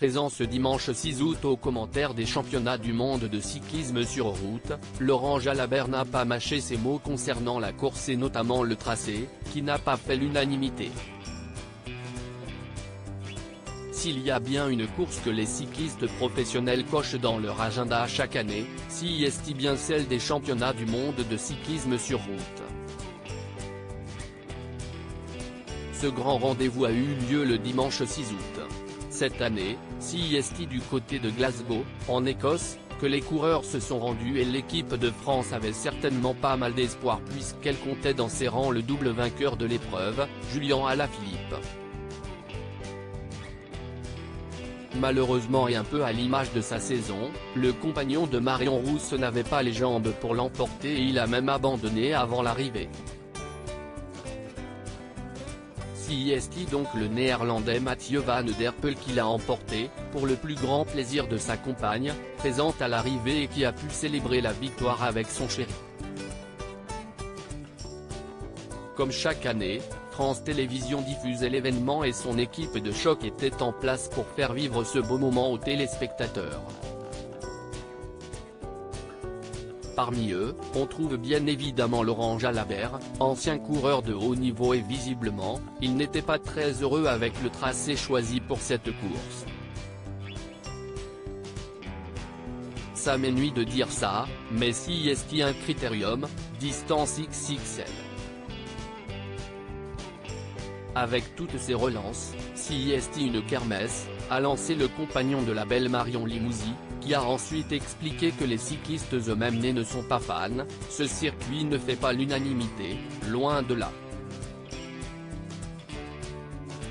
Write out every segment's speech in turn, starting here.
présent ce dimanche 6 août aux commentaires des championnats du monde de cyclisme sur route, Laurent Jalabert n'a pas mâché ses mots concernant la course et notamment le tracé, qui n'a pas fait l'unanimité. S'il y a bien une course que les cyclistes professionnels cochent dans leur agenda chaque année, si est-il bien celle des championnats du monde de cyclisme sur route. Ce grand rendez-vous a eu lieu le dimanche 6 août. Cette année, si est du côté de Glasgow, en Écosse, que les coureurs se sont rendus et l'équipe de France avait certainement pas mal d'espoir puisqu'elle comptait dans ses rangs le double vainqueur de l'épreuve, Julian Alaphilippe. Malheureusement et un peu à l'image de sa saison, le compagnon de Marion Rousse n'avait pas les jambes pour l'emporter et il a même abandonné avant l'arrivée. Si est donc le néerlandais Mathieu Van Der Poel qui l'a emporté, pour le plus grand plaisir de sa compagne, présente à l'arrivée et qui a pu célébrer la victoire avec son chéri. Comme chaque année, France Télévisions diffusait l'événement et son équipe de choc était en place pour faire vivre ce beau moment aux téléspectateurs. Parmi eux, on trouve bien évidemment Laurent Jalabert, ancien coureur de haut niveau et visiblement, il n'était pas très heureux avec le tracé choisi pour cette course. Ça m'ennuie de dire ça, mais si est un critérium, distance XXL. Avec toutes ces relances, si est une kermesse, a lancé le compagnon de la belle Marion Limousi, qui a ensuite expliqué que les cyclistes eux-mêmes ne sont pas fans, ce circuit ne fait pas l'unanimité, loin de là.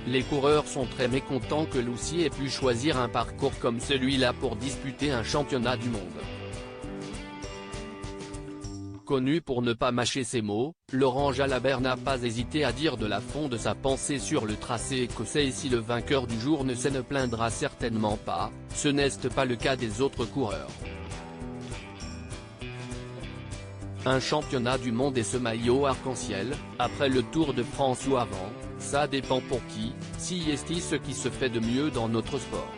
Les coureurs sont très mécontents que Lucy ait pu choisir un parcours comme celui-là pour disputer un championnat du monde. Connu pour ne pas mâcher ses mots, Laurent Jalabert n'a pas hésité à dire de la fond de sa pensée sur le tracé écossais et si le vainqueur du jour ne se plaindra certainement pas, ce n'est pas le cas des autres coureurs. Un championnat du monde et ce maillot arc-en-ciel, après le Tour de France ou avant, ça dépend pour qui, si est ce qui se fait de mieux dans notre sport.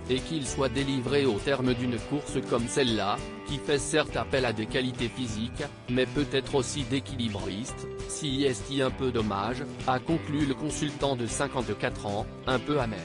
Et qu'il soit délivré au terme d'une course comme celle-là, qui fait certes appel à des qualités physiques, mais peut-être aussi d'équilibriste, si est un peu dommage, a conclu le consultant de 54 ans, un peu amer.